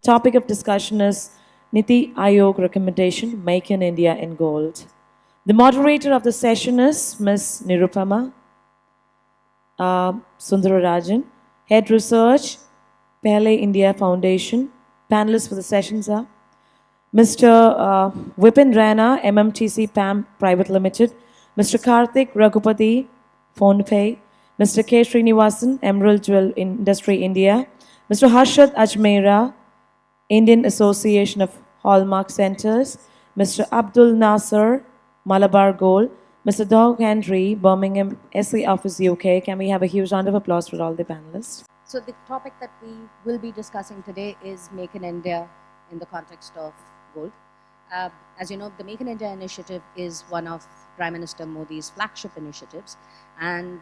Topic of discussion is Niti Aayog recommendation, Make in India in Gold. The moderator of the session is Ms. Nirupama Sundararajan, Head Research, Pele India Foundation. Panelists for the sessions are Mr. Vipin Rana, MMTC PAM Private Limited, Mr. Karthik Raghupati, PhonePe, Mr. K. Srinivasan, Emerald Jewel Industry India, Mr. Harshad Ajmera, Indian Association of Hallmark Centers, Mr. Abdul Nasser, Malabar Gold, Mr. Doug Henry, Birmingham SE Office UK. Can we have a huge round of applause for all the panelists? So the topic that we will be discussing today is Make in India in the context of gold. As you know, the Make in India initiative is one of Prime Minister Modi's flagship initiatives. And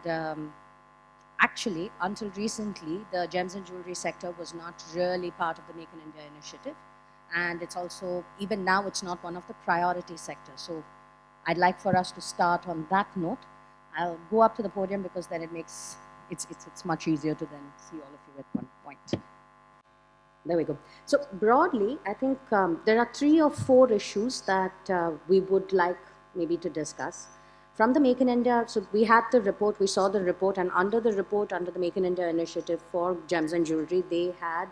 actually, until recently, the gems and jewelry sector was not really part of the Make in India initiative. And it's also, even now, it's not one of the priority sectors. So I'd like for us to start on that note. I'll go up to the podium because then it makes it's much easier to then see all of you at one point. There we go. So broadly, I think there are 3 or 4 issues that we would like maybe to discuss. From the Make in India, so we had the report, we saw the report, and under the report, under the Make in India initiative for gems and jewelry, they had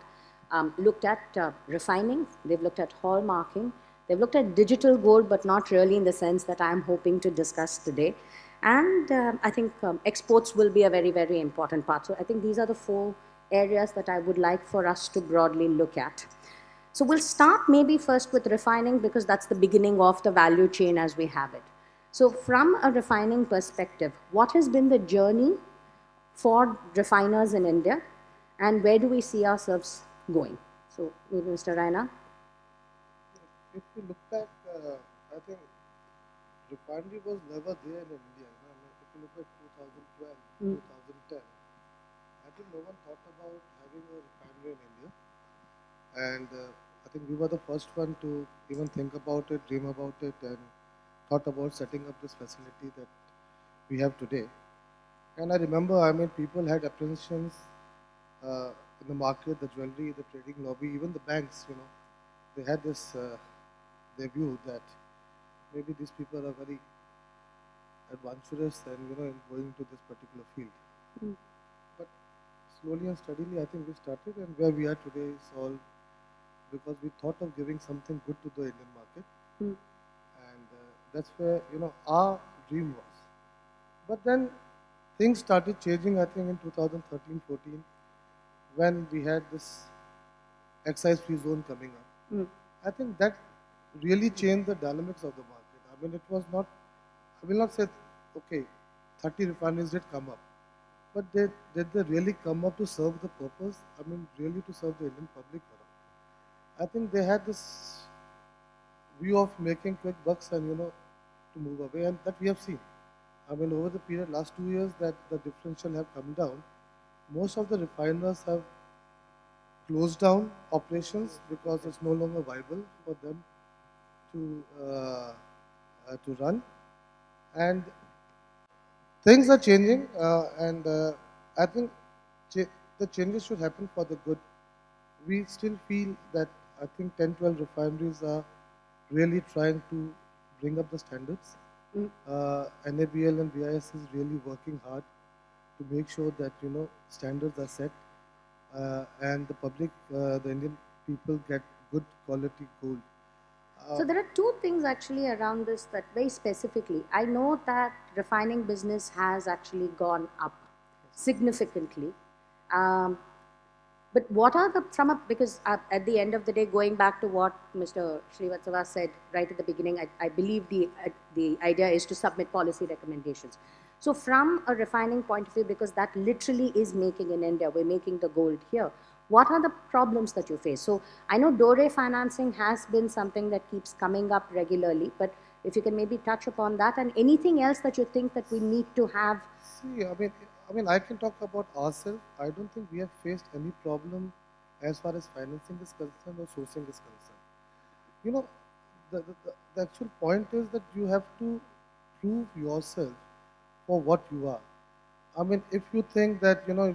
looked at refining, they've looked at hallmarking, they've looked at digital gold, but not really in the sense that I'm hoping to discuss today. And I think exports will be a very, very important part. So I think these are the 4 areas that I would like for us to broadly look at. So we'll start maybe first with refining because that's the beginning of the value chain as we have it. So from a refining perspective, what has been the journey for refiners in India and where do we see ourselves going? So maybe Mr. Raina. If you look back, I think refinery was never there in India. I mean, if you look at 2012, 2010, I think no one thought about having a refinery in India. And I think we were the first one to even think about it, dream about it, and thought about setting up this facility that we have today. And I remember, I mean, people had apprehensions in the market, the jewelry, the trading lobby, even the banks, you know, they had this, their view that maybe these people are very adventurous and, you know, going to this particular field. But slowly and steadily, I think we started, and where we are today is all because we thought of giving something good to the Indian market. And that's where, you know, our dream was. But then things started changing, I think, in 2013-14, when we had this excise-free zone coming up. I think that really changed the dynamics of the market. I mean, it was not, I will not say, okay, 30 refineries did come up, but did they really come up to serve the purpose? I mean, really to serve the Indian public? I think they had this view of making quick bucks and, you know, to move away, and that we have seen. I mean, over the period, last 2 years, that the differential have come down. Most of the refiners have closed down operations because it's no longer viable for them to run. And things are changing, and I think the changes should happen for the good. We still feel that I think 10, 12 refineries are really trying to bring up the standards. NABL and BIS is really working hard to make sure that, you know, standards are set and the public, the Indian people get good quality gold. So there are 2 things actually around this that very specifically, I know that refining business has actually gone up significantly. But what are the, because at the end of the day, going back to what Mr. Srivatsava said right at the beginning, I believe the idea is to submit policy recommendations. So from a refining point of view, because that literally is making in India, we're making the gold here. What are the problems that you face? So I know Dore financing has been something that keeps coming up regularly, but if you can maybe touch upon that and anything else that you think that we need to have. See, I mean, I can talk about ourselves. I don't think we have faced any problem as far as financing is concerned or sourcing is concerned. You know, the actual point is that you have to prove yourself for what you are. I mean, if you think that, you know,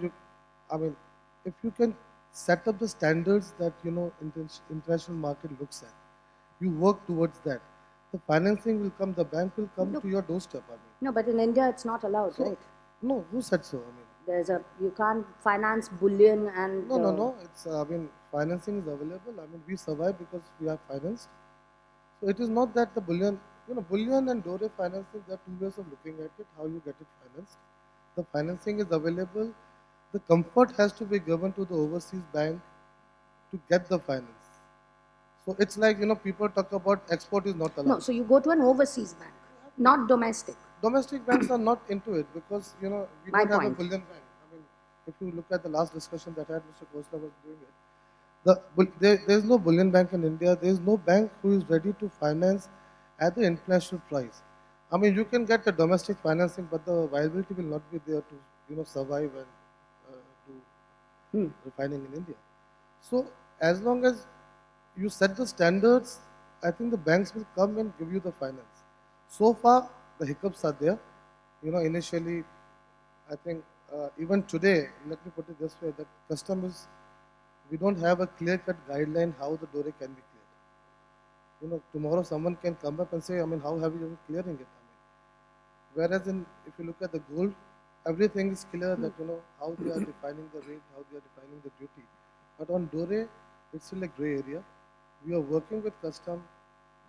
if you can set up the standards that international market looks at. You work towards that. The financing will come. The bank will come to your doorstep. I mean, No, but in India it's not allowed, so right? no, who said so? I mean, You can't finance bullion and. no. It's I mean, financing is available. I mean, we survive because we are financed. So it is not that the bullion, bullion and Dore financing, there are two ways of looking at it, how you get it financed. The financing is available. The comfort has to be given to the overseas bank to get the finance. So it's like, people talk about export is not No, allowed. so you go to an overseas bank, not domestic. Domestic banks are not into it because, we My don't have a point. bullion bank. I mean, if you look at the last discussion that I had, Mr. Khosla was doing it. There's no bullion bank in India. There's no bank who is ready to finance at the international price. I mean, you can get the domestic financing, but the viability will not be there to survive and do refining in India. So as long as you set the standards, I think the banks will come and give you the finance. So far, the hiccups are there. Initially, I think even today, let me put it this way: that customers, we don't have a clear-cut guideline how the Dore can be cleared. Tomorrow someone can come up and say, I mean, how have you been clearing it? I mean, whereas if you look at the gold, everything is clear that, how they are defining the rate, how they are defining the duty. But on Dore, it's still a gray area. We are working with custom.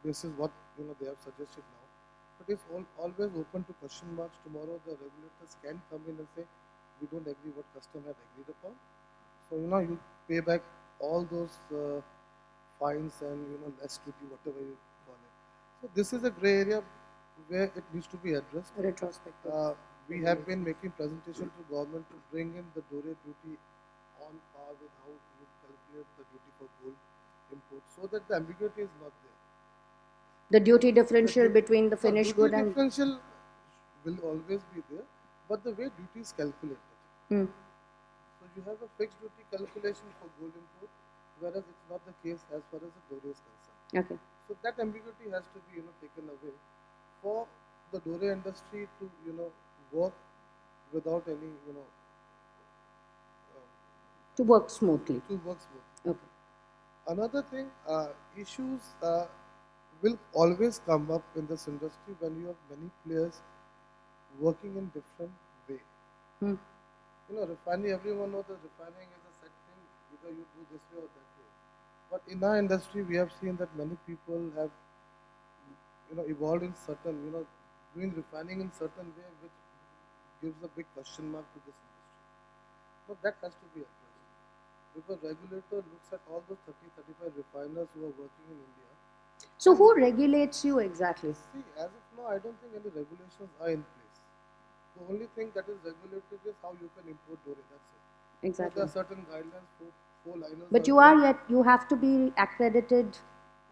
This is what, they have suggested now. But it's always open to question marks. Tomorrow the regulators can come in and say, we don't agree what custom had agreed upon. So, you pay back all those fines and, less duty, whatever you call it. So this is a gray area where it needs to be addressed. Retrospective. We have been making presentation to government to bring in the Dore duty on par with how you calculate the duty for gold import, so that the ambiguity is not there. The duty differential between the finished good and. Differential will always be there, but the way duty is calculated. So you have a fixed duty calculation for gold import, whereas it's not the case as far as the Dore is concerned. Okay. So that ambiguity has to be taken away for the Dore industry to work without any To work smoothly. Okay. Another thing, issues will always come up in this industry when you have many players working in different way. Refining, everyone knows that refining is a set thing, either you do this way or that way. But in our industry, we have seen that many people have, evolved in certain, doing refining in certain way, which gives a big question mark to this industry. So that has to be addressed. Because regulator looks at all those 30-35 refiners who are working in India. So who regulates you exactly? See, as of now, I don't think any regulations are in place. The only thing that is regulated is how you can import Dore, that's it. Exactly. So there are certain guidelines, four liners. But you have to be accredited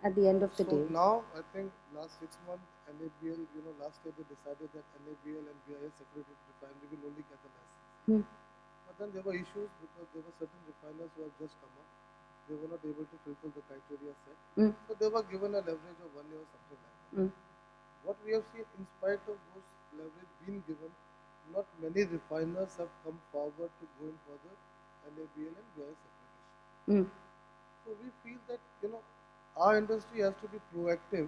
at the end of the day. So now, I think last 6 months, NABL, last year they decided that NABL and BIS accredited refinery will only get the license. But then there were issues because there were certain refiners who had just come up. They were not able to fulfill the criteria set. So they were given a leverage of 1 year or something like that. What we have seen, in spite of those leverage being given, not many refiners have come forward to go in for the NABL and BIS accreditation. So we feel that, our industry has to be proactive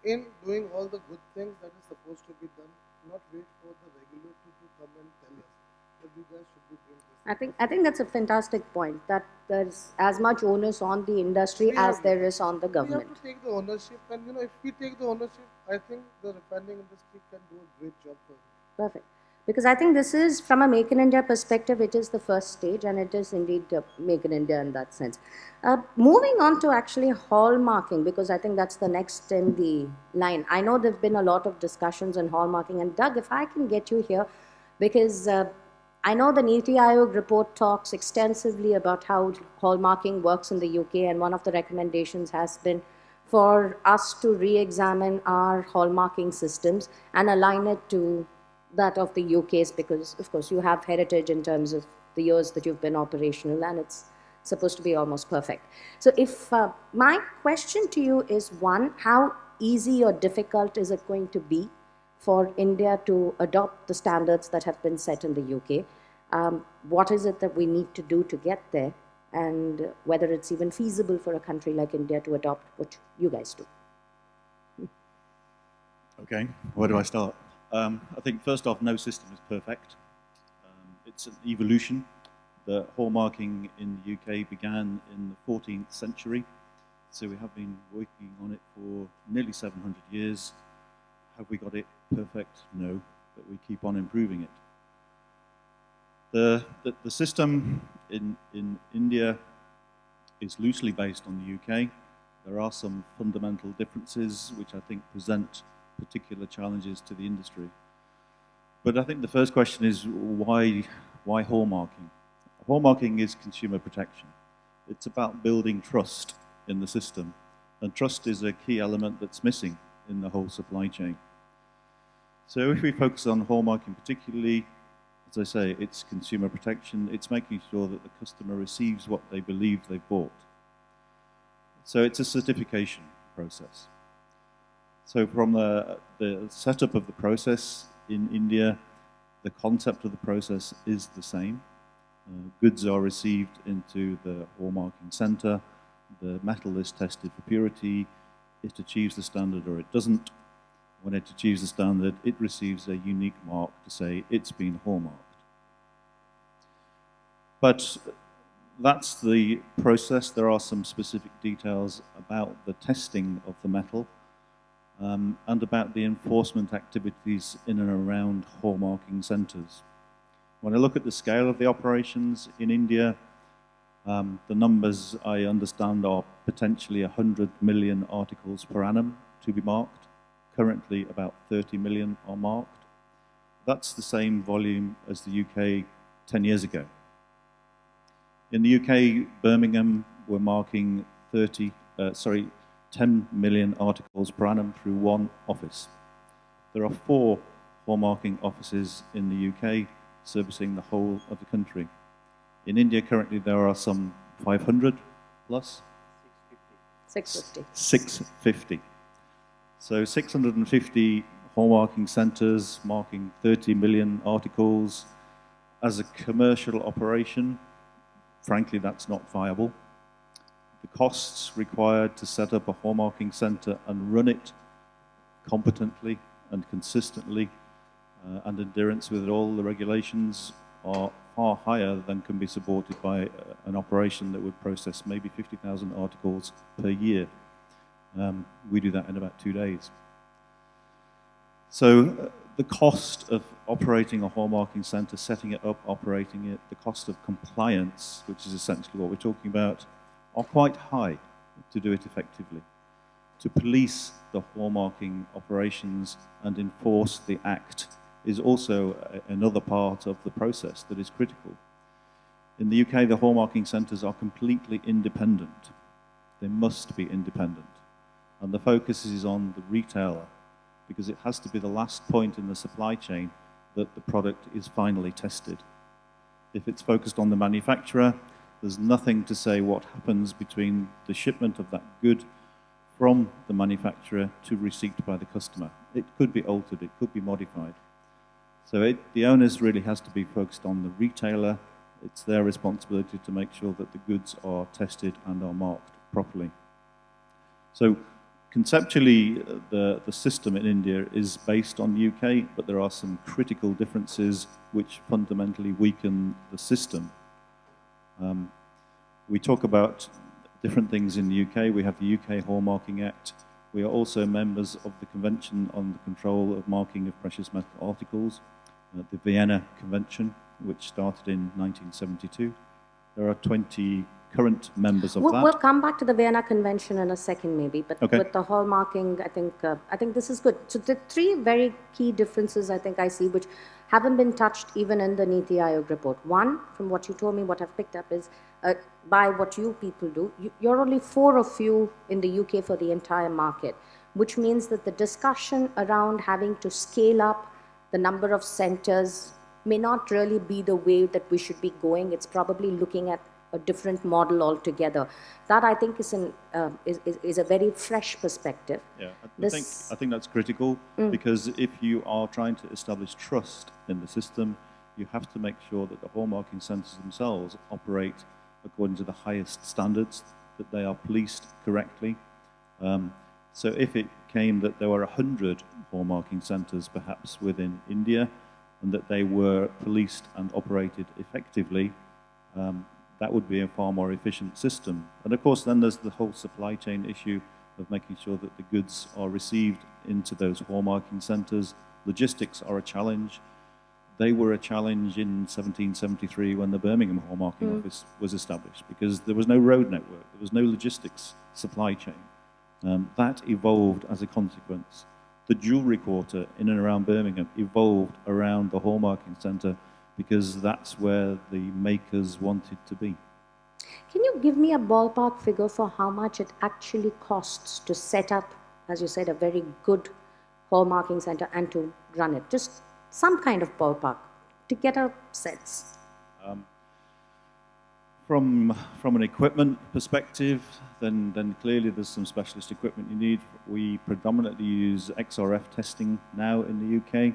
in doing all the good things that is supposed to be done, not wait for the regulator to come and tell us that you guys should be doing this. I think that's a fantastic point, that there's as much onus on the industry as there is on the government. We have to take the ownership, and if we take the ownership, I think the refining industry can do a great job for it. Perfect. Because I think this is, from a Make in India perspective, it is the first stage, and it is indeed Make in India in that sense. Moving on to actually hallmarking, because I think that's the next in the line. I know there have been a lot of discussions on hallmarking, and Doug, if I can get you here, because I know the Niti Aayog report talks extensively about how hallmarking works in the UK, and one of the recommendations has been for us to re-examine our hallmarking systems and align it to that of the UK's, because of course you have heritage in terms of the years that you've been operational, and it's supposed to be almost perfect. So if my question to you is, one, how easy or difficult is it going to be for India to adopt the standards that have been set in the UK? What is it that we need to do to get there? and whether it's even feasible for a country like India to adopt what you guys do. Okay, where do I start? I think first off, no system is perfect. It's an evolution. The hallmarking in the UK began in the 14th century, so we have been working on it for nearly 700 years. Have we got it perfect? No, but we keep on improving it. The system in India is loosely based on the UK. There are some fundamental differences which I think present particular challenges to the industry. But I think the first question is why hallmarking? Hallmarking is consumer protection. It's about building trust in the system, and trust is a key element that's missing in the whole supply chain. So if we focus on hallmarking particularly, as I say, it's consumer protection. It's making sure that the customer receives what they believe they've bought. So it's a certification process. So from the setup of the process in India, the concept of the process is the same. Goods are received into the hallmarking center. The metal is tested for purity. It achieves the standard or it doesn't. When it achieves the standard, it receives a unique mark to say it's been hallmarked. But that's the process. There are some specific details about the testing of the metal and about the enforcement activities in and around hallmarking centers. When I look at the scale of the operations in India, the numbers I understand are potentially 100 million articles per annum to be marked. Currently about 30 million are marked. That's the same volume as the UK 10 years ago. In the UK, Birmingham, we're marking 10 million articles per annum through one office. There are 4 hallmarking offices in the UK servicing the whole of the country. In India, currently, there are some 500 plus? 650. 650. So 650 hallmarking centers marking 30 million articles. As a commercial operation, frankly, that's not viable. The costs required to set up a hallmarking center and run it competently and consistently and adherence with all the regulations are far higher than can be supported by an operation that would process maybe 50,000 articles per year. We do that in about 2 days. So the cost of operating a hallmarking center, setting it up, operating it, the cost of compliance, which is essentially what we're talking about, are quite high to do it effectively. To police the hallmarking operations and enforce the act is also another part of the process that is critical. In the UK, the hallmarking centres are completely independent. They must be independent. And the focus is on the retailer, because it has to be the last point in the supply chain that the product is finally tested. If it's focused on the manufacturer, there's nothing to say what happens between the shipment of that good from the manufacturer to receipt by the customer. It could be altered, it could be modified. So the onus really has to be focused on the retailer. It's their responsibility to make sure that the goods are tested and are marked properly. So conceptually, the system in India is based on the UK, but there are some critical differences which fundamentally weaken the system. We talk about different things in the UK. We have the UK Hallmarking Act. We are also members of the Convention on the Control of Marking of Precious Metal Articles, the Vienna Convention, which started in 1972. There are 20 current members of that. We'll come back to the Vienna Convention in a second, maybe. But Okay. with the hallmarking, I think this is good. So the 3 very key differences I think I see, which haven't been touched even in the Niti Aayog report. One, from what you told me, what I've picked up is by what you people do, you're only 4 of you in the UK for the entire market, which means that the discussion around having to scale up the number of centers may not really be the way that we should be going. It's probably looking at a different model altogether. That I think is a very fresh perspective. Yeah, I think that's critical because if you are trying to establish trust in the system, you have to make sure that the hallmarking centres themselves operate according to the highest standards, that they are policed correctly. So if it came that there were 100 hallmarking centres perhaps within India, and that they were policed and operated effectively, that would be a far more efficient system. And of course then there's the whole supply chain issue of making sure that the goods are received into those hallmarking centres. Logistics are a challenge. They were a challenge in 1773 when the Birmingham Hallmarking Office was established, because there was no road network, there was no logistics supply chain. That evolved as a consequence. The jewellery quarter in and around Birmingham evolved around the hallmarking centre because that's where the makers wanted to be. Can you give me a ballpark figure for how much it actually costs to set up, as you said, a very good hallmarking center and to run it? Just some kind of ballpark to get a sense. From an equipment perspective, then clearly there's some specialist equipment you need. We predominantly use XRF testing now in the UK.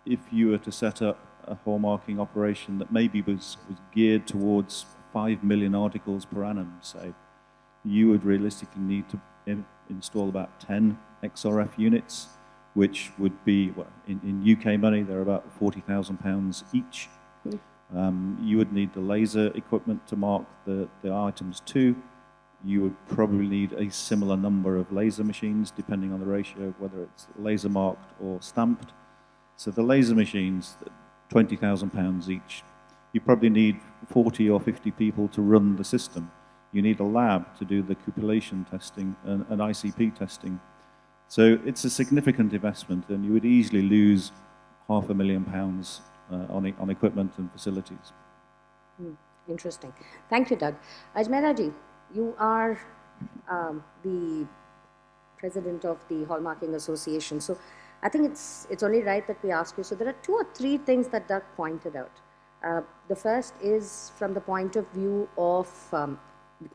If you were to set up a hallmarking operation that maybe was geared towards 5 million articles per annum, say, you would realistically need to install about 10 XRF units, which would be, well, in UK money, they're about £40,000 each. You would need the laser equipment to mark the items too. You would probably need a similar number of laser machines, depending on the ratio, whether it's laser marked or stamped. So the laser machines, £20,000 each. You probably need 40 or 50 people to run the system. You need a lab to do the cupellation testing and ICP testing. So it's a significant investment, and you would easily lose £500,000 on equipment and facilities. Interesting. Thank you, Doug. Ajmera ji, you are the president of the Hallmarking Association. So I think it's only right that we ask you. So there are 2 or 3 things that Doug pointed out. The first is from the point of view of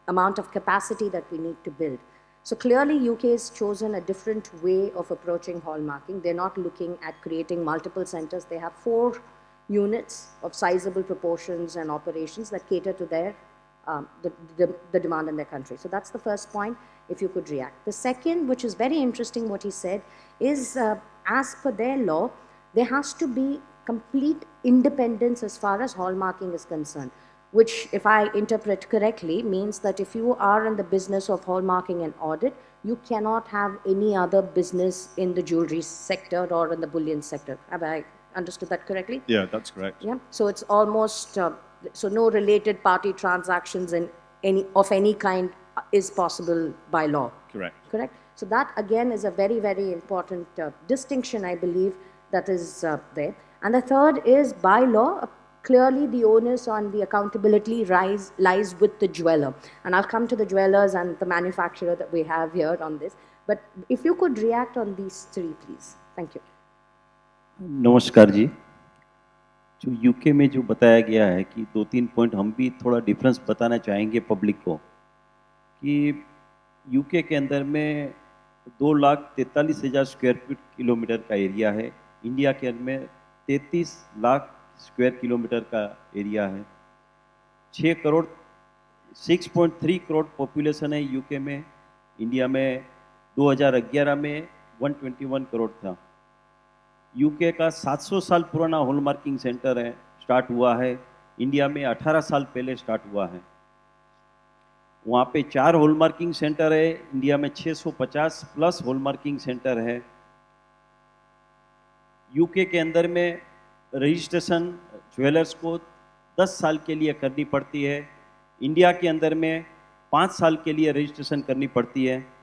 amount of capacity that we need to build. So clearly UK has chosen a different way of approaching hallmarking. They're not looking at creating multiple centers. They have 4 units of sizable proportions and operations that cater to their the demand in their country. So that's the first point, if you could react. The second, which is very interesting what he said, is as per their law, there has to be complete independence as far as hallmarking is concerned, which, if I interpret correctly, means that if you are in the business of hallmarking and audit, you cannot have any other business in the jewelry sector or in the bullion sector. Have I understood that correctly? Yeah, that's correct. Yeah. So it's almost so no related party transactions in any kind is possible by law. Correct. Correct. So that again is a very, very important distinction, I believe, that is there. And the third is by law. Clearly, the onus on the accountability lies with the jeweler. And I'll come to the jewelers and the manufacturer that we have here on this. But if you could react on these 3, please. Thank you. नमस्कार जी। जो UK में जो बताया गया है कि 2-3 point हम भी थोड़ा डिफरेंस बताना चाहेंगे पब्लिक को, कि यूके के अंदर में 2,43,000 स्क्वायर फीट किलोमीटर का एरिया है। इंडिया के अंदर में 33 लाख स्क्वायर किलोमीटर का एरिया है। 6.3 करोड़ पॉपुलेशन है यूके में। इंडिया में 2011 में 121 करोड़ था। यूके का 700 साल पुराना हॉलमार्किंग सेंटर है, स्टार्ट हुआ है। इंडिया में 18 साल पहले स्टार्ट हुआ है। वहाँ पे 4 हॉलमार्किंग सेंटर है। इंडिया में 650 प्लस हॉलमार्किंग सेंटर है। यूके के अंदर में रजिस्ट्रेशन ज्वेलर्स को 10 साल के लिए करनी पड़ती है। इंडिया के अंदर में 5 साल के लिए रजिस्ट्रेशन करनी पड़ती है।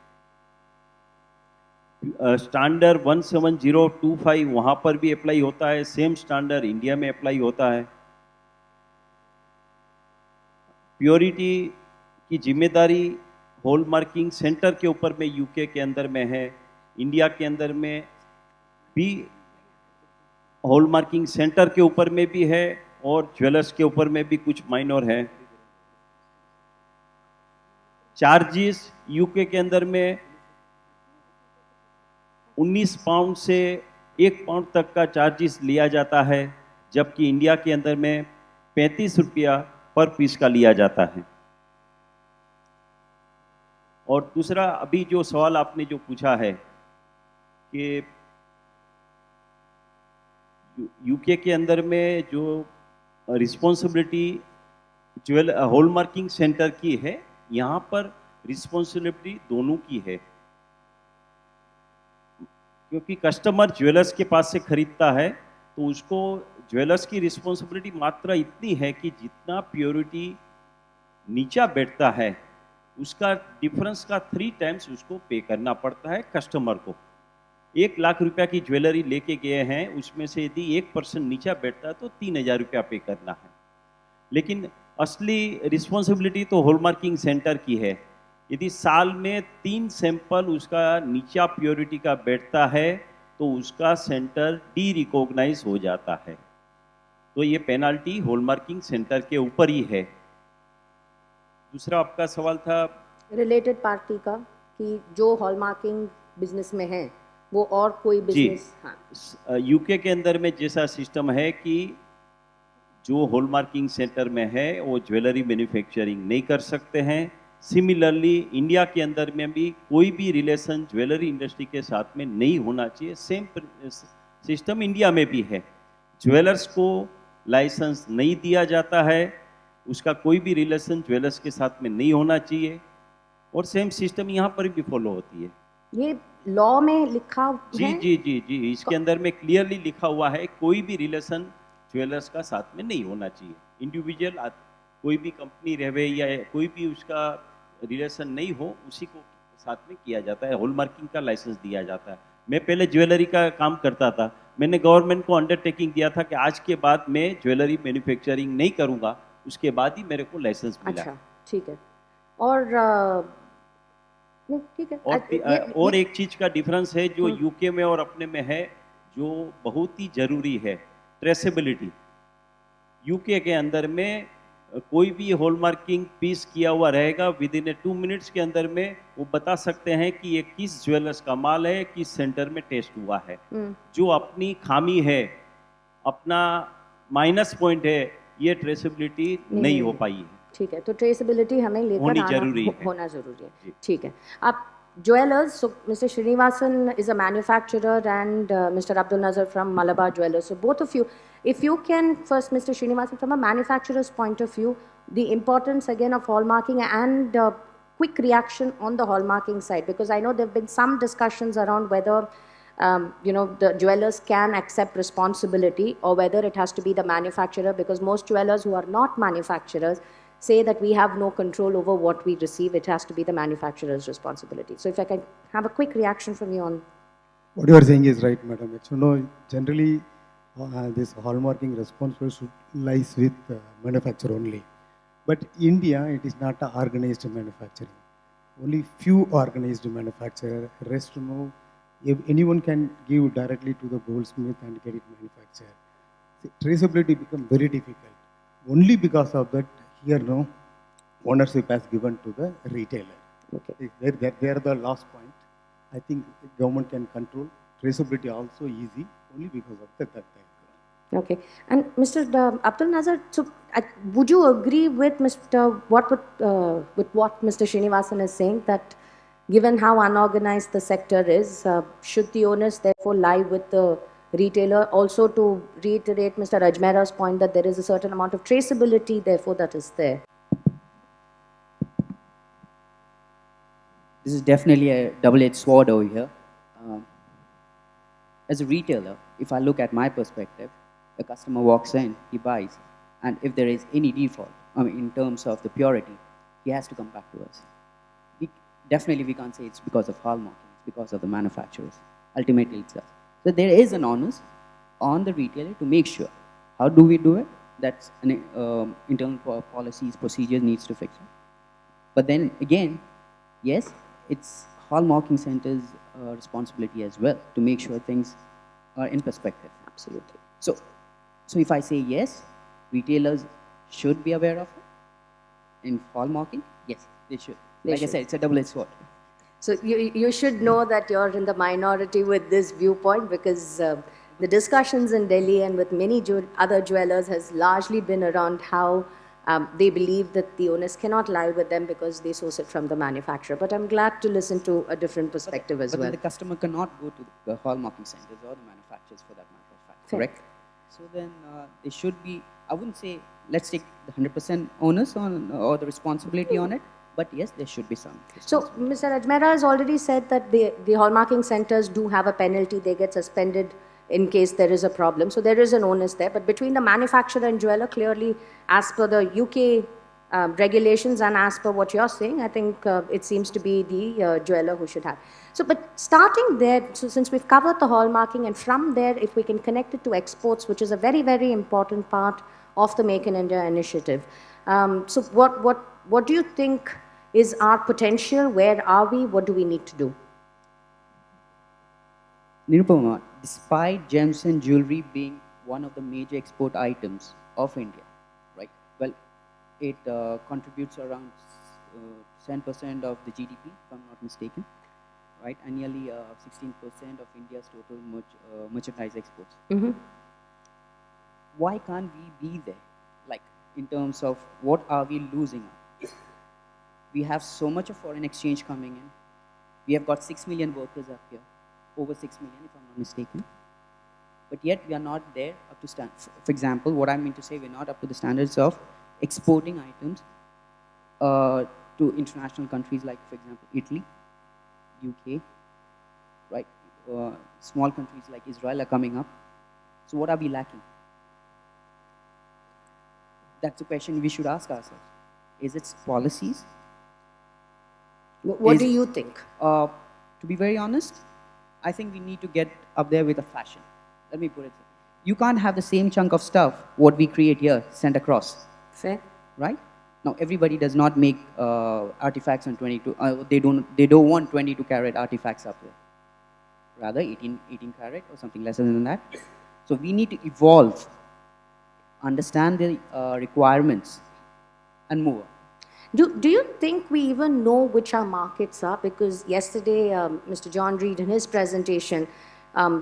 स्टैंडर्ड 17025 वहाँ पर भी अप्लाई होता है। सेम स्टैंडर्ड इंडिया में अप्लाई होता है। प्योरिटी की जिम्मेदारी हॉलमार्किंग सेंटर के ऊपर में यूके के अंदर में है। इंडिया के अंदर में भी हॉलमार्किंग सेंटर के ऊपर में भी है और ज्वेलर्स के ऊपर में भी कुछ माइनर है। चार्जेस यूके के अंदर में 19 पाउंड से 1 पाउंड तक का चार्जेस लिया जाता है, जबकि इंडिया के अंदर में 35 रुपया पर पीस का लिया जाता है। और दूसरा, अभी जो सवाल आपने जो पूछा है कि यूके के अंदर में जो रिस्पॉन्सिबिलिटी हॉलमार्किंग सेंटर की है, यहाँ पर रिस्पॉन्सिबिलिटी दोनों की है, क्योंकि कस्टमर ज्वेलर्स के पास से खरीदता है तो उसको ज्वेलर्स की रिस्पॉन्सिबिलिटी मात्र इतनी है कि जितना प्योरिटी नीचा बैठता है उसका डिफरेंस का 3 टाइम्स उसको पे करना पड़ता है कस्टमर को। 1 लाख रुपया की ज्वेलरी लेके गए हैं, उसमें से यदि 1% नीचा बैठता है तो 3,000 रुपया पे करना है। लेकिन असली रिस्पॉन्सिबिलिटी तो हॉलमार्किंग सेंटर की है। यदि साल में 3 सैंपल उसका नीचा प्योरिटी का बैठता है तो उसका सेंटर डी रिकॉग्नाइज हो जाता है। तो ये पेनाल्टी हॉलमार्किंग सेंटर के ऊपर ही है। दूसरा आपका सवाल था रिलेटेड पार्टी का, कि जो हॉलमार्किंग बिजनेस में है वो और कोई बिजनेस। हाँ, यूके के अंदर में जैसा सिस्टम है कि जो हॉलमार्किंग सेंटर में है वो ज्वेलरी मैन्युफैक्चरिंग नहीं कर सकते हैं। सिमिलरली इंडिया के अंदर में भी कोई भी रिलेशन ज्वेलरी इंडस्ट्री के साथ में नहीं होना चाहिए। सेम सिस्टम इंडिया में भी है। ज्वेलर्स को लाइसेंस नहीं दिया जाता है, उसका कोई भी रिलेशन ज्वेलर्स के साथ में नहीं होना चाहिए, और सेम सिस्टम यहाँ पर भी फॉलो होती है। ये लॉ में लिखा जी है? जी जी जी, इसके अंदर में क्लियरली लिखा हुआ है कोई भी रिलेशन ज्वेलर्स का साथ में नहीं होना चाहिए। इंडिविजुअल कोई भी कंपनी रहे या कोई भी उसका रिलेशन नहीं हो, उसी को साथ में किया जाता है। हॉलमार्किंग का लाइसेंस दिया जाता है। मैं पहले ज्वेलरी का काम करता था, मैंने गवर्नमेंट को अंडरटेकिंग दिया था कि आज के बाद मैं ज्वेलरी मैन्युफैक्चरिंग नहीं करूंगा, उसके बाद ही मेरे को लाइसेंस मिला। अच्छा, ठीक है। और नहीं, ठीक है। और एक चीज का डिफरेंस है जो यूके में और अपने में है, जो बहुत ही जरूरी है, ट्रेसेबिलिटी। यूके के अंदर में कोई भी हॉलमार्किंग पीस किया हुआ रहेगा, विद इन 2 मिनट्स के अंदर में वो बता सकते हैं कि ये किस ज्वेलर्स का माल है, किस सेंटर में टेस्ट हुआ है। जो अपनी खामी है, अपना माइनस पॉइंट है, ये ट्रेसेबिलिटी नहीं हो पाई है। ठीक है, तो ट्रेसेबिलिटी हमें लेकर होनी आना जरूरी है। होना जरूरी है। ठीक है। आप jewellers, so Mr. Srinivasan is a manufacturer and Mr. Abdul Nazar from Malabar Jewelers. So both of you, if you can first, Mr. Srinivasan, from a manufacturer's point of view, the importance again of hallmarking and quick reaction on the hallmarking side, because I know there have been some discussions around whether the jewelers can accept responsibility or whether it has to be the manufacturer, because most jewelers who are not manufacturers say that we have no control over what we receive. It has to be the manufacturer's responsibility. So if I can have a quick reaction from you on. What you are saying is right, madam. Actually, no, generally this hallmarking responsibility lies with manufacturer only. But India, it is not a organized manufacturing. Only few organized manufacturer. Rest, no, if anyone can give directly to the goldsmith and get it manufactured. See, traceability becomes very difficult. Only because of that, here no ownership has given to the retailer. Okay. They are the last point. I think the government can control traceability also easy only because of that. Okay. And Mr. Abdul Nazar, so would you agree with what Mr. Srinivasan is saying, that given how unorganized the sector is, should the onus therefore lie with the retailer? Also, to reiterate Mr. Ajmera's point that there is a certain amount of traceability, therefore, that is there. This is definitely a double-edged sword over here. As a retailer, if I look at my perspective, a customer walks in, he buys, and if there is any default, in terms of the purity, he has to come back to us. We can't say it's because of hallmarking, it's because of the manufacturers. Ultimately, it's us. So there is an onus on the retailer to make sure. How do we do it? That's an internal policies, procedures needs to fix it. But then again, yes, it's hallmarking center's responsibility as well to make sure things are in perspective. Absolutely. So if I say yes, retailers should be aware of it. In hallmarking, yes, they should. I said, it's a double-edged sword. So you should know that you're in the minority with this viewpoint, because the discussions in Delhi and with many other jewelers has largely been around how They believe that the onus cannot lie with them because they source it from the manufacturer. But I'm glad to listen to a different perspective as But well. then the customer cannot go to the hallmarking centers or the manufacturers for that matter of fact, Fair. correct? So then they should be, I wouldn't say let's take the 100% onus on or the responsibility on it, but yes, there should be some. So, Mr. Ajmera has already said that the hallmarking centers do have a penalty. They get suspended in case there is a problem. So, there is an onus there. But between the manufacturer and jeweler, clearly, as per the UK regulations and as per what you're saying, I think it seems to be the jeweler who should have. So, but starting there, so since we've covered the hallmarking, and from there, if we can connect it to exports, which is a very, very important part of the Make in India initiative. So, what do you think is our potential? Where are we? What do we need to do? Nirupama, despite gems and jewelry being one of the major export items of India, right? Well, it contributes around 10% of the GDP, if I'm not mistaken, right? And nearly 16% of India's total merchandise exports. Why can't we be there? Like, in terms of what are we losing? We have so much of foreign exchange coming in. We have got 6 million workers up here, over 6 million if I'm not mistaken. But yet we are not there up to standard. For example, what I mean to say, we're not up to the standards of exporting items to international countries like, for example, Italy, UK, right? Small countries like Israel are coming up. So what are we lacking? That's a question we should ask ourselves. Is it policies? What do you think? To be very honest, I think we need to get up there with a fashion. Let me put it. You can't have the same chunk of stuff what we create here sent across. Fair. Right? Now everybody does not make artifacts on 22. They don't want 22 carat artifacts up there. Rather 18 carat or something lesser than that. So we need to evolve, understand the requirements, and move on. Do you think we even know which our markets are? Because yesterday, Mr. John Reed in his presentation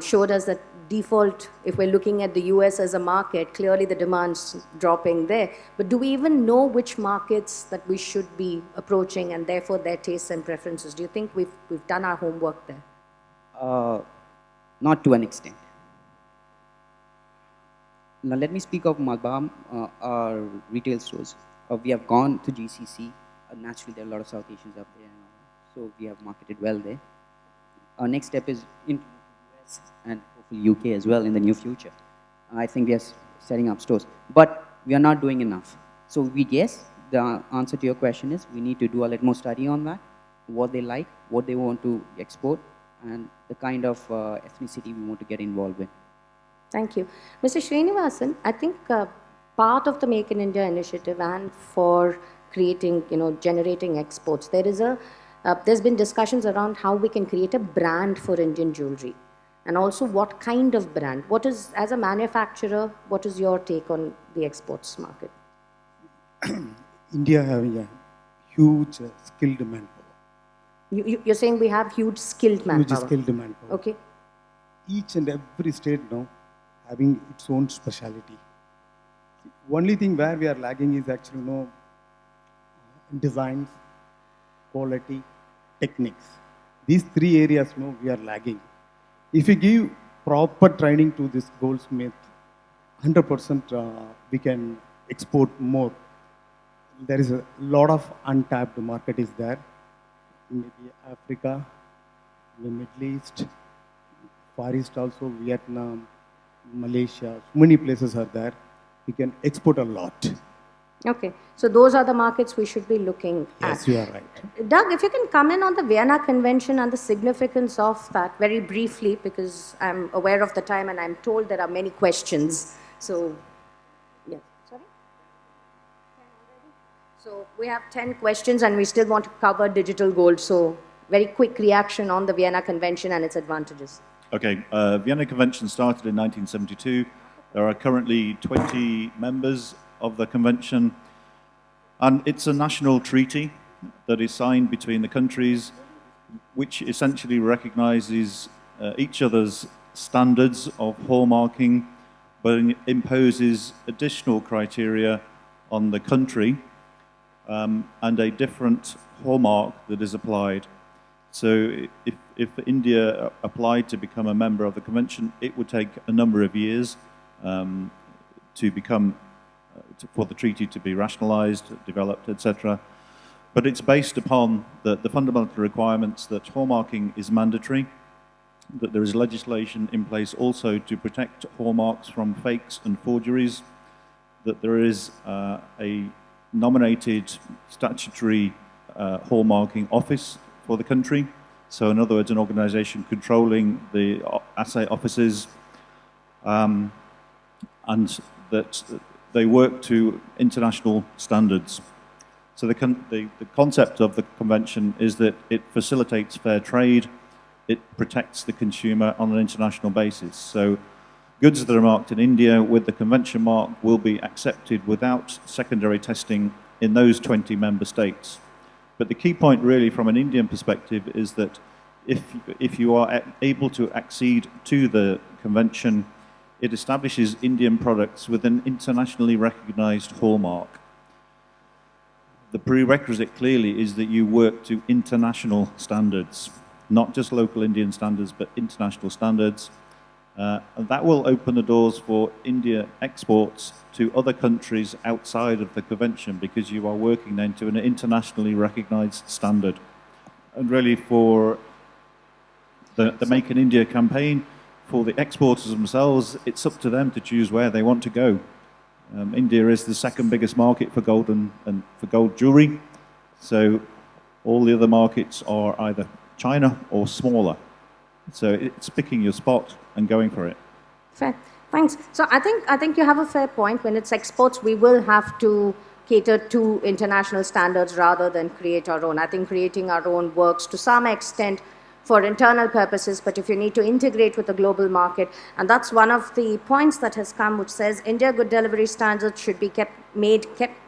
showed us that default, if we're looking at the US as a market, clearly the demand's dropping there. But do we even know which markets that we should be approaching and therefore their tastes and preferences? Do you think we've done our homework there? Not to an extent. Now let me speak of Malbam, our retail stores. We have gone to GCC. Naturally, there are a lot of South Asians up there, so we have marketed well there. Our next step is into the US and hopefully UK as well in the near future. I think we are setting up stores, but we are not doing enough. So yes, the answer to your question is we need to do a little more study on that, what they like, what they want to export, and the kind of ethnicity we want to get involved with. Thank you. Mr. Srinivasan, I think part of the Make in India initiative and for creating, generating exports, there's been discussions around how we can create a brand for Indian jewelry. And also what kind of brand? As a manufacturer, what is your take on the exports market? India having a huge skilled manpower. You're saying we have huge skilled manpower? Huge skilled manpower. Okay. Each and every state now having its own speciality. Only thing where we are lagging is actually designs, quality, techniques. These three areas we are lagging. If we give proper training to this goldsmith, 100% we can export more. There is a lot of untapped market is there. Maybe Africa, the Middle East, Far East also, Vietnam, Malaysia, so many places are there. We can export a lot. Okay, so those are the markets we should be looking at. Yes, you are right. Doug, if you can come in on the Vienna Convention and the significance of that very briefly, because I'm aware of the time and I'm told there are many questions. So, yes, sorry? 10 already? So we have 10 questions and we still want to cover digital gold. So very quick reaction on the Vienna Convention and its advantages. Okay, Vienna Convention started in 1972. There are currently 20 members of the convention, and it's a national treaty that is signed between the countries, which essentially recognizes each other's standards of hallmarking, but imposes additional criteria on the country and a different hallmark that is applied. So if India applied to become a member of the convention, it would take a number of years to become, for the treaty to be rationalized, developed, etc. But it's based upon the fundamental requirements that hallmarking is mandatory, that there is legislation in place also to protect hallmarks from fakes and forgeries, that there is a nominated statutory hallmarking office for the country. So in other words, an organization controlling the assay offices, and that they work to international standards. So the concept of the convention is that it facilitates fair trade, it protects the consumer on an international basis. So goods that are marked in India with the convention mark will be accepted without secondary testing in those 20 member states. But the key point really from an Indian perspective is that if you are able to accede to the convention, it establishes Indian products with an internationally recognized hallmark. The prerequisite clearly is that you work to international standards, not just local Indian standards, but international standards. And that will open the doors for India exports to other countries outside of the convention, because you are working then to an internationally recognized standard. And really for the Make in India campaign, for the exporters themselves, it's up to them to choose where they want to go. India is the second biggest market for gold and for gold jewelry. So all the other markets are either China or smaller. So it's picking your spot and going for it. Fair. Thanks. So I think you have a fair point. When it's exports, we will have to cater to international standards rather than create our own. I think creating our own works to some extent for internal purposes, but if you need to integrate with the global market, and that's one of the points that has come, which says India good delivery standards should be kept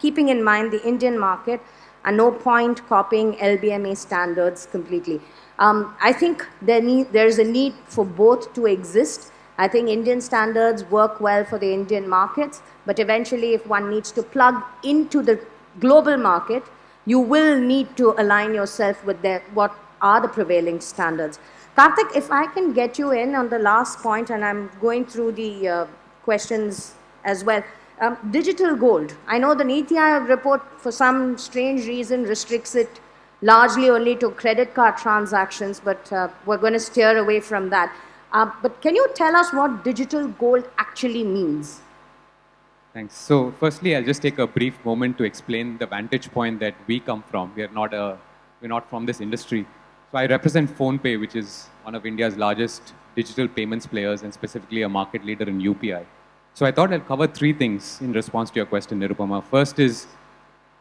keeping in mind the Indian market, and no point copying LBMA standards completely. I think there is a need for both to exist. I think Indian standards work well for the Indian markets, but eventually if one needs to plug into the global market, you will need to align yourself with what are the prevailing standards. Karthik, if I can get you in on the last point, and I'm going through the questions as well. Digital gold. I know the Niti Aayog report, for some strange reason, restricts it largely only to credit card transactions, but we're going to steer away from that. But can you tell us what digital gold actually means? Thanks. So firstly, I'll just take a brief moment to explain the vantage point that we come from. We're not from this industry. So I represent PhonePe, which is one of India's largest digital payments players and specifically a market leader in UPI. So I thought I'll cover three things in response to your question, Nirupama. First is,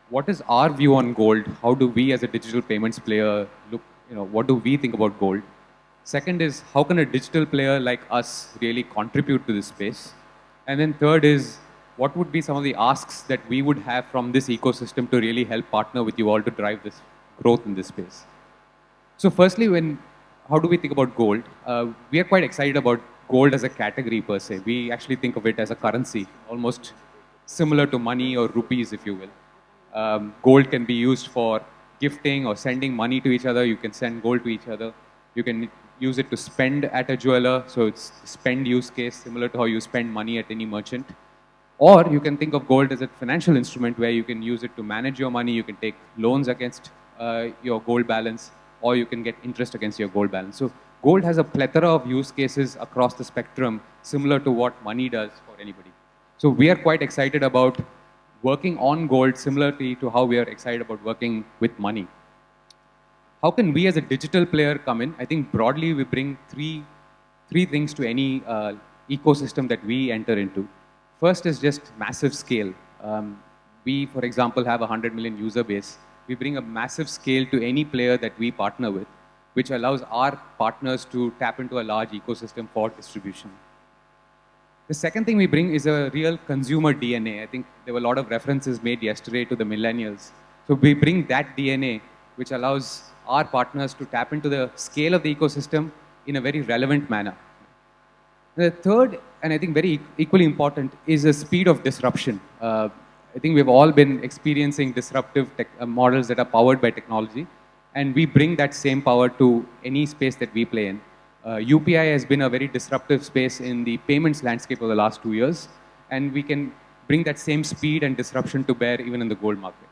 what is our view on gold? How do we as a digital payments player look, what do we think about gold? Second is, how can a digital player like us really contribute to this space? And then third is, what would be some of the asks that we would have from this ecosystem to really help partner with you all to drive this growth in this space? So firstly, how do we think about gold? We are quite excited about gold as a category per se. We actually think of it as a currency, almost similar to money or rupees, if you will. Gold can be used for gifting or sending money to each other. You can send gold to each other. You can use it to spend at a jeweler. So it's spend use case, similar to how you spend money at any merchant. Or you can think of gold as a financial instrument where you can use it to manage your money. You can take loans against your gold balance, or you can get interest against your gold balance. So gold has a plethora of use cases across the spectrum, similar to what money does for anybody. So we are quite excited about working on gold similarly to how we are excited about working with money. How can we as a digital player come in? I think broadly we bring three things to any ecosystem that we enter into. First is just massive scale. We, for example, have a 100 million user base. We bring a massive scale to any player that we partner with, which allows our partners to tap into a large ecosystem for distribution. The second thing we bring is a real consumer DNA. I think there were a lot of references made yesterday to the millennials. So we bring that DNA, which allows our partners to tap into the scale of the ecosystem in a very relevant manner. The third, and I think very equally important, is the speed of disruption. I think we've all been experiencing disruptive models that are powered by technology, and we bring that same power to any space that we play in. UPI has been a very disruptive space in the payments landscape over the last 2 years, and we can bring that same speed and disruption to bear even in the gold market.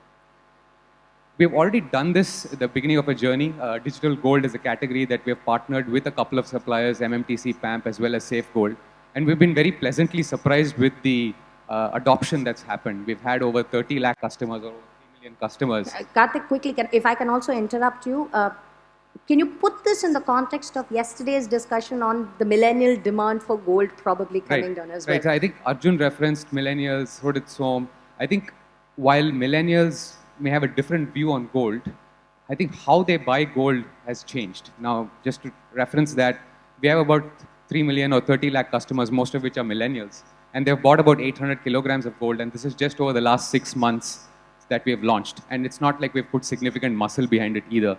We've already done this at the beginning of a journey. Digital gold is a category that we have partnered with a couple of suppliers, MMTC, PAMP, as well as Safe Gold. And we've been very pleasantly surprised with the adoption that's happened. We've had over 30 lakh customers, or over 3 million customers. Karthik, quickly, if I can also interrupt you, can you put this in the context of yesterday's discussion on the millennial demand for gold probably coming down as well? Right. So I think Arjun referenced millennials, so did Som. I think while millennials may have a different view on gold, I think how they buy gold has changed. Now, just to reference that, we have about 3 million or 30 lakh customers, most of which are millennials. And they've bought about 800 kilograms of gold. And this is just over the last 6 months that we have launched. And it's not like we've put significant muscle behind it either.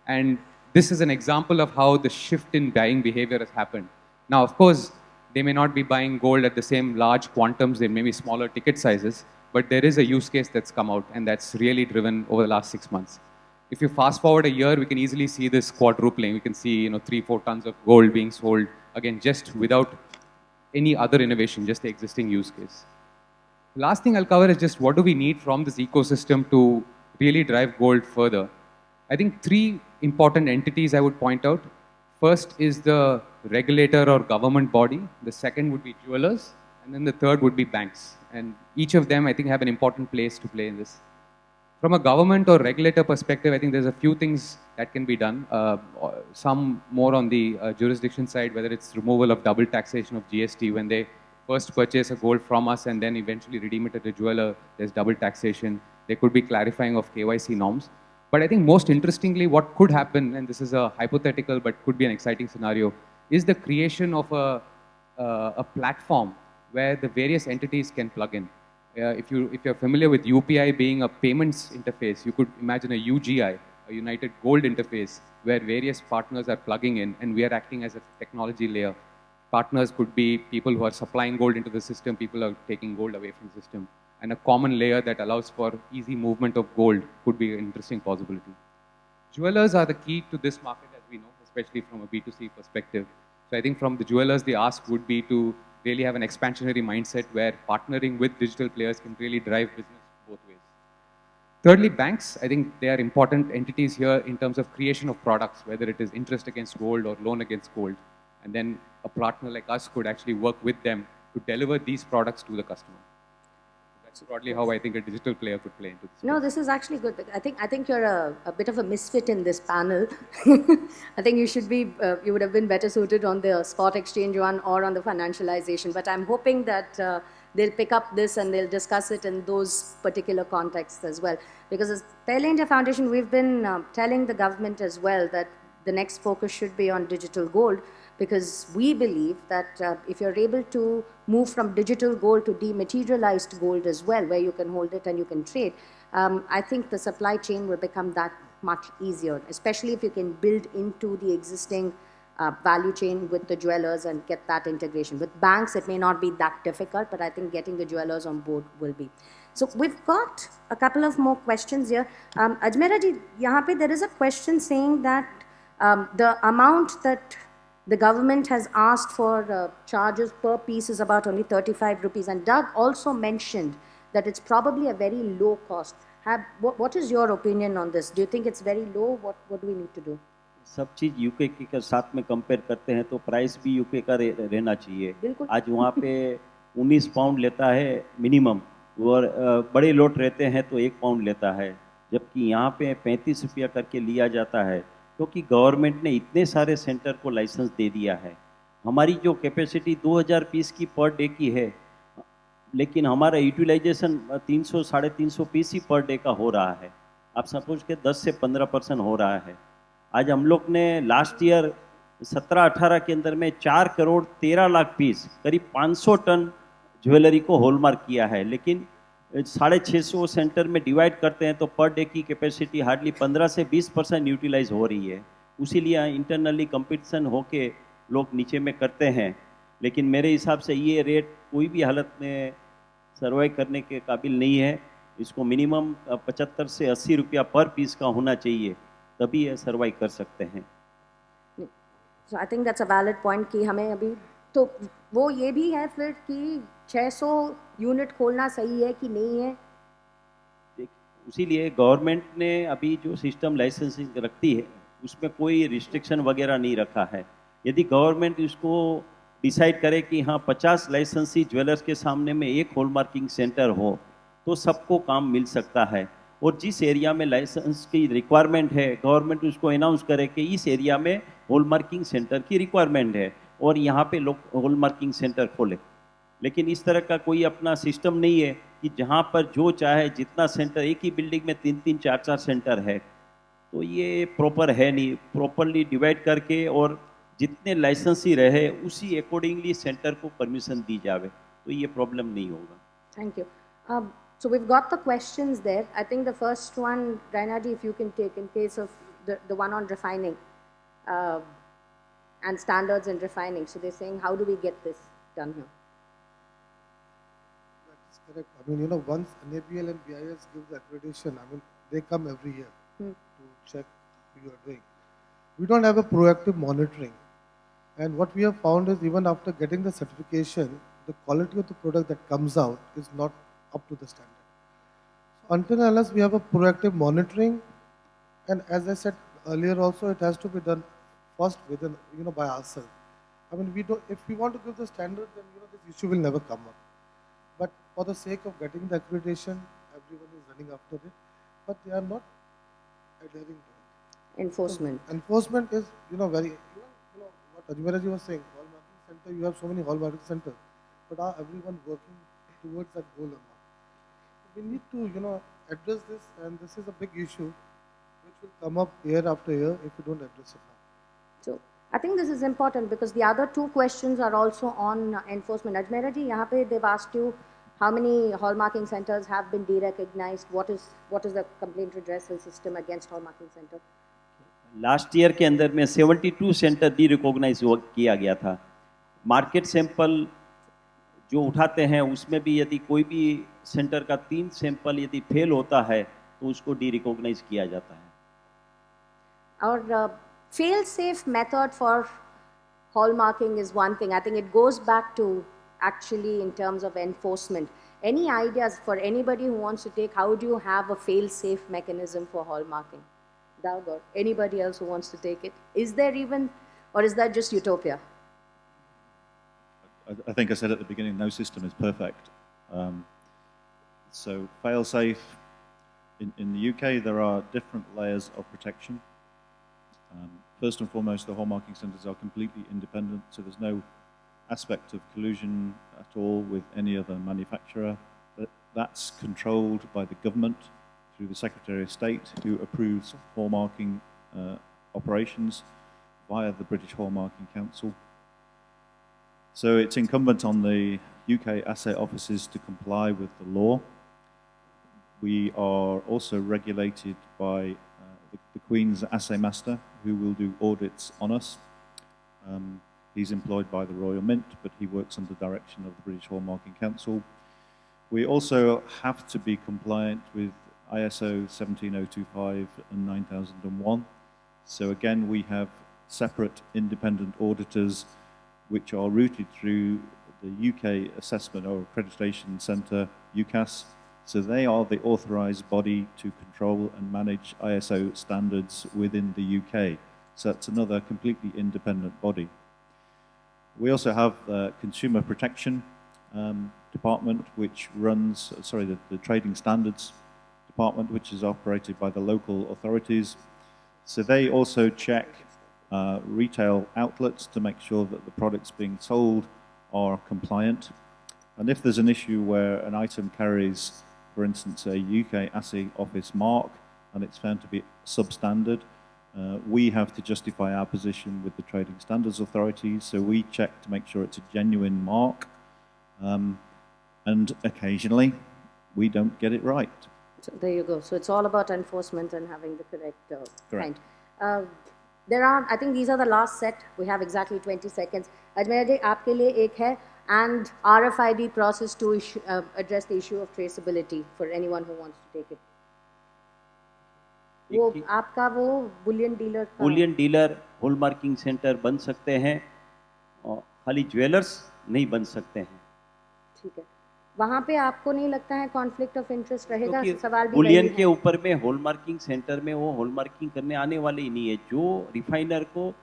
And this is an example of how the shift in buying behavior has happened. Now, of course, they may not be buying gold at the same large quantums. They may be smaller ticket sizes. But there is a use case that's come out, and that's really driven over the last 6 months. If you fast forward a year, we can easily see this quadrupling. We can see 3-4 tons of gold being sold, again, just without any other innovation, just the existing use case. The last thing I'll cover is just what do we need from this ecosystem to really drive gold further. I think 3 important entities I would point out. First is the regulator or government body. The second would be jewelers. And then the third would be banks. And each of them, I think, have an important place to play in this. From a government or regulator perspective, I think there's a few things that can be done. Some more on the jurisdiction side, whether it's removal of double taxation of GST when they first purchase a gold from us and then eventually redeem it at a jeweler, there's double taxation. There could be clarifying of KYC norms. But I think most interestingly, what could happen, and this is a hypothetical but could be an exciting scenario, is the creation of a platform where the various entities can plug in. If you're familiar with UPI being a payments interface, you could imagine a UGI, a United Gold interface, where various partners are plugging in and we are acting as a technology layer. Partners could be people who are supplying gold into the system, people who are taking gold away from the system. And a common layer that allows for easy movement of gold could be an interesting possibility. Jewelers are the key to this market, as we know, especially from a B2C perspective. So I think from the jewelers, the ask would be to really have an expansionary mindset where partnering with digital players can really drive business both ways. Thirdly, banks, I think they are important entities here in terms of creation of products, whether it is interest against gold or loan against gold. And then a partner like us could actually work with them to deliver these products to the customer. That's broadly how I think a digital player could play into this. No, this is actually good. I think you're a bit of a misfit in this panel. I think you should be, you would have been better suited on the spot exchange one or on the financialization. But I'm hoping that they'll pick up this and they'll discuss it in those particular contexts as well. Because as Pele India Foundation, we've been telling the government as well that the next focus should be on digital gold, because we believe that if you're able to move from digital gold to dematerialized gold as well, where you can hold it and you can trade, I think the supply chain will become that much easier, especially if you can build into the existing value chain with the jewelers and get that integration. With banks, it may not be that difficult, but I think getting the jewelers on board will be. So we've got a couple of more questions here. Ajmera ji, yahan pe there is a question saying that the amount that the government has asked for charges per piece is about only 35 rupees. And Doug also mentioned that it's probably a very low cost. What is your opinion on this? Do you think it's very low? What do we need to do? सब चीज़ UK के साथ में compare करते हैं तो price भी UK का रहना चाहिए। आज वहाँ पे 19 पाउंड लेता है मिनिमम, और बड़े लोट रहते हैं तो 1 पाउंड लेता है, जबकि यहाँ पे 35 रुपया करके लिया जाता है, क्योंकि गवर्नमेंट ने इतने सारे सेंटर को लाइसेंस दे दिया है। हमारी जो कैपेसिटी 2000 पीस की पर डे की है, लेकिन हमारा यूटिलाइजेशन 300 साढ़े 300 पीस ही पर डे का हो रहा है। आप सपोज के 10 से 15% हो रहा है। आज हम लोग ने लास्ट ईयर 17-18 के अंदर में 4 करोड़ 13 लाख पीस, करीब 500 टन ज्वेलरी को हॉलमार्क किया है, लेकिन 650 सेंटर में डिवाइड करते हैं तो पर डे की कैपेसिटी हार्डली 15 से 20% यूटिलाइज हो रही है। उसीलिए इंटरनली कंपटीशन होके लोग नीचे में करते हैं, लेकिन मेरे हिसाब से ये रेट कोई भी हालत में सर्वाइव करने के काबिल नहीं है। इसको मिनिमम 75 से 80 रुपया पर पीस का होना चाहिए, तभी ये सर्वाइव कर सकते हैं। So I think that's a valid point कि हमें अभी तो वो ये भी है फिर कि 600 यूनिट खोलना सही है कि नहीं है। इसीलिए गवर्नमेंट ने अभी जो सिस्टम लाइसेंसिंग रखती है उसमें कोई रिस्ट्रिक्शन वगैरह नहीं रखा है। यदि गवर्नमेंट इसको डिसाइड करे कि हाँ 50 लाइसेंसी ज्वेलर्स के सामने में एक हॉलमार्किंग सेंटर हो तो सबको काम मिल सकता है। और जिस एरिया में लाइसेंस की रिक्वायरमेंट है गवर्नमेंट उसको अनाउंस करे कि इस एरिया में हॉलमार्किंग सेंटर की रिक्वायरमेंट है और यहाँ पे लोग हॉलमार्किंग सेंटर खोले। लेकिन इस तरह का कोई अपना सिस्टम नहीं है कि जहाँ पर जो चाहे जितना सेंटर, एक ही बिल्डिंग में 3-3 4-4 सेंटर है, तो ये प्रॉपर है नहीं। प्रॉपरली डिवाइड करके और जितने लाइसेंसी रहे उसी अकॉर्डिंगली सेंटर को परमिशन दी जावे तो ये प्रॉब्लम नहीं होगा। Thank you. So we've got the questions there. I think the first one, Raina ji, if you can take in case of the one on refining and standards in refining. So they're saying, how do we get this done here? That is correct. I mean, once NABL and BIS give the accreditation, I mean, they come every year to check what you are doing. We don't have a proactive monitoring. And what we have found is even after getting the certification, the quality of the product that comes out is not up to the standard. So until and unless we have a proactive monitoring, and as I said earlier also, it has to be done first within, by ourselves. I mean, if we want to give the standard, then, this issue will never come up. But for the sake of getting the accreditation, everyone is running after it, but they are not adhering to it. Enforcement. So enforcement is, very, what Ajmera ji was saying, hallmarking center, you have so many hallmarking centers, but are everyone working towards that goal or not? We need to, address this, and this is a big issue which will come up year after year if we don't address it now. So I think this is important because the other two questions are also on enforcement. Ajmera ji, यहाँ पे they've asked you how many hallmarking centers have been derecognized. What is the complaint redressal system against hallmarking center? Last year के अंदर में 72 centre D recognise किया गया था। Market sample जो उठाते हैं उसमें भी यदि कोई भी सेंटर का 3 सैंपल यदि फेल होता है तो उसको डी रिकॉग्नाइज किया जाता है। Our fail-safe method for hallmarking is one thing. I think it goes back to actually in terms of enforcement. Any ideas for anybody who wants to take, how do you have a fail-safe mechanism for hallmarking? Doug or anybody else who wants to take it? Is there even, or is that just utopia? I think I said at the beginning, no system is perfect. So fail-safe, in the UK there are different layers of protection. First and foremost, the hallmarking centres are completely independent, so there's no aspect of collusion at all with any other manufacturer. That's controlled by the government through the Secretary of State, who approves hallmarking operations via the British Hallmarking Council. So it's incumbent on the UK asset offices to comply with the law. We are also regulated by the Queen's Assay Master, who will do audits on us. He's employed by the Royal Mint, but he works under the direction of the British Hallmarking Council. We also have to be compliant with ISO 17025 and 9001. So again, we have separate independent auditors which are routed through the UK Assessment or Accreditation Centre, UCAS. So they are the authorised body to control and manage ISO standards within the UK. So that's another completely independent body. We also have the Consumer Protection Department, which runs, the Trading Standards Department, which is operated by the local authorities. So they also check retail outlets to make sure that the products being sold are compliant. And if there's an issue where an item carries, for instance, a UK Assay Office mark and it's found to be substandard, we have to justify our position with the Trading Standards Authority. So we check to make sure it's a genuine mark. And occasionally, we don't get it right. So there you go. So it's all about enforcement and having the correct Correct. kind. There are, I think these are the last set. We have exactly 20 seconds. Ajmer ji, आपके लिए एक है and RFID process to address the issue of traceability for anyone who wants to take it. वो आपका वो Boolean dealer Boolean dealer hallmarking centre बन सकते हैं और खाली ज्वेलर्स नहीं बन सकते हैं। ठीक है, वहाँ पे आपको नहीं लगता है कॉन्फ्लिक्ट ऑफ इंटरेस्ट रहेगा? सवाल भी बुलियन वही के है। ऊपर में हॉलमार्किंग सेंटर में वो हॉलमार्किंग करने आने वाले ही नहीं है। जो रिफाइनर को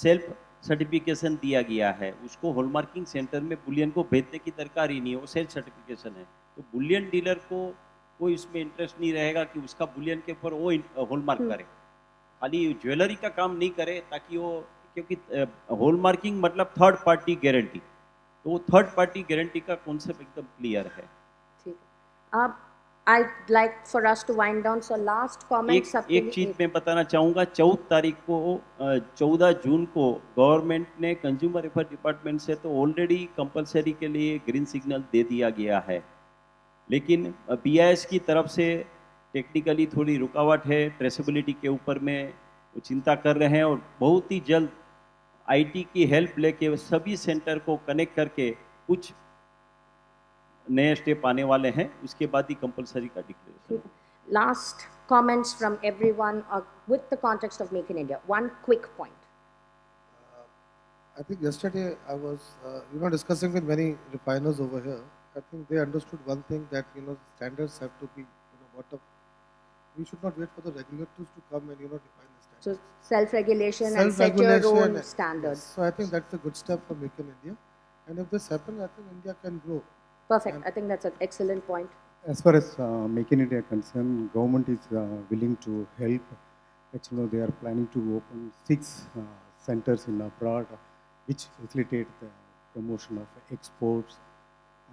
सेल्फ सर्टिफिकेशन दिया गया है उसको हॉलमार्किंग सेंटर में बुलियन को भेजने की दरकार ही नहीं है, वो सेल्फ सर्टिफिकेशन है। तो बुलियन डीलर को कोई इसमें इंटरेस्ट नहीं रहेगा कि उसका बुलियन के ऊपर वो हॉलमार्क करे, खाली ज्वेलरी का काम नहीं करे, ताकि वो, क्योंकि हॉलमार्किंग मतलब थर्ड पार्टी गारंटी, तो वो थर्ड पार्टी गारंटी का कॉन्सेप्ट एकदम क्लियर है। ठीक है, अब I'd like for us to wind down, so last comment सबके एक चीज मैं बताना चाहूँगा, 14 तारीख को 14 जून को गवर्नमेंट ने कंज्यूमर अफेयर डिपार्टमेंट से तो ऑलरेडी कंपलसरी के लिए ग्रीन सिग्नल दे दिया गया है, लेकिन BIS की तरफ से टेक्निकली थोड़ी रुकावट है, ट्रेसेबिलिटी के ऊपर में वो चिंता कर रहे हैं और बहुत ही जल्द IT की हेल्प लेके सभी सेंटर को कनेक्ट करके कुछ नए स्टेप आने वाले हैं, उसके बाद ही कंपलसरी का declaration. Last comments from everyone with the context of Make in India. One quick point. I think yesterday I was, discussing with many refiners over here. I think they understood one thing, that standards have to be, bottom. We should not wait for the regulators to come and define the standards. So self-regulation and set your own standards. So I think that's a good step for Make in India, and if this happens, I think India can grow. Perfect. I think that's an excellent point. As far as Make in India concerned, government is willing to help. Actually, they are planning to open 6 centers in abroad, which facilitate the promotion of exports.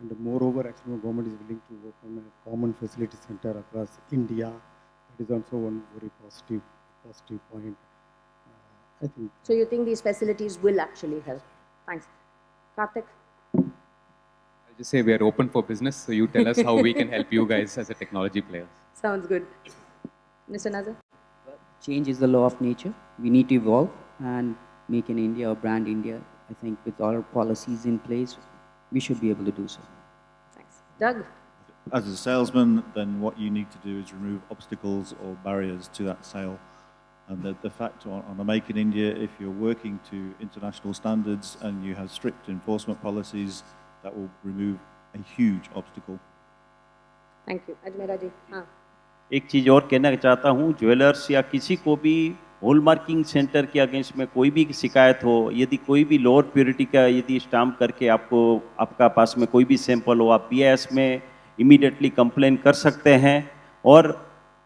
And moreover, actually, government is willing to open a common facility center across India. That is also one very positive point. I think. So you think these facilities will actually help? Thanks. Karthik? I'll just say we are open for business, so you tell us how we can help you guys as a technology player. Sounds good. Mr. Nazar? Change is the law of nature. We need to evolve and make in India or brand India. I think with all our policies in place, we should be able to do so. Thanks. Doug? As a salesman, then what you need to do is remove obstacles or barriers to that sale. And the fact on a Make in India, if you're working to international standards and you have strict enforcement policies, that will remove a huge obstacle. Thank you. Ajmera ji. हाँ. एक चीज़ और कहना चाहता हूँ, jewellers या किसी को भी हॉलमार्किंग सेंटर के अगेंस्ट में कोई भी शिकायत हो, यदि कोई भी लोअर प्योरिटी का यदि स्टाम्प करके आपका पास में कोई भी सैंपल हो, आप BIS में इमीडिएटली कंप्लेन कर सकते हैं और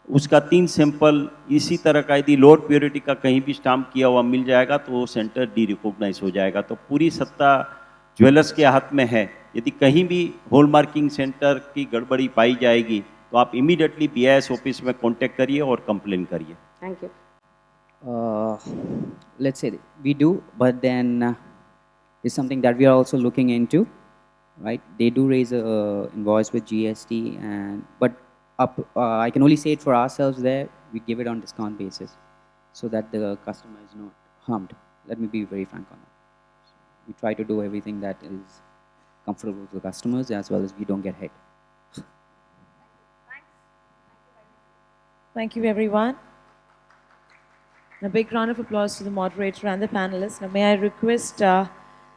उसका 3 सैंपल इसी तरह का यदि लोअर प्योरिटी का कहीं भी स्टाम्प किया हुआ मिल जाएगा तो वो सेंटर डी-रिकॉग्नाइज हो जाएगा। तो पूरी सत्ता ज्वेलर्स के हाथ में है। यदि कहीं भी हॉलमार्किंग सेंटर की गड़बड़ी पाई जाएगी तो आप इमीडिएटली BIS ऑफिस में कांटेक्ट करिए और कंप्लेन करिए। Thank you. Let's say we do, but then it's something that we are also looking into, right? They do raise a invoice with GST, but I can only say it for ourselves there, we give it on discount basis so that the customer is not harmed. Let me be very frank on that. We try to do everything that is comfortable with the customers as well as we don't get hit. Thank you, everyone. And a big round of applause to the moderator and the panelists. Now, may I request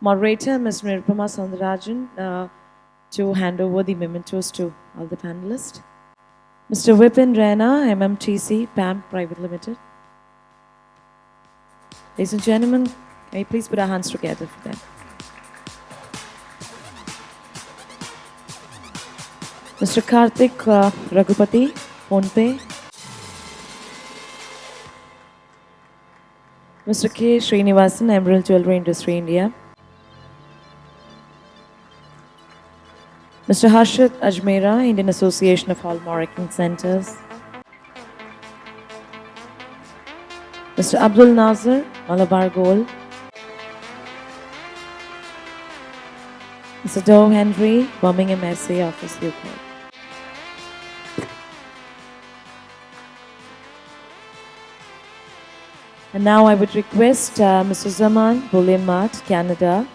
moderator, Ms. Nirupama Soundarajan, to hand over the mementos to all the panelists. Mr. Vipin Raina, MMTC, PAM Private Limited. Ladies and gentlemen, may we please put our hands together for them. Mr. Karthik Raghupati, PhonePe. Mr. K. Srinivasan, Emerald Jewelry Industry, India. Mr. Harshad Ajmera, Indian Association of Hallmarking Centers. Mr. Abdul Nazar, Malabar Gold. Mr. Doe Henry, Birmingham SA Office, UK. And now I would request Mr. Zaman, Bullion Mart, Canada,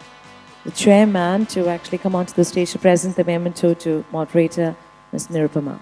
the chairman to actually come onto the stage to present the memento to moderator, Ms. Nirupama.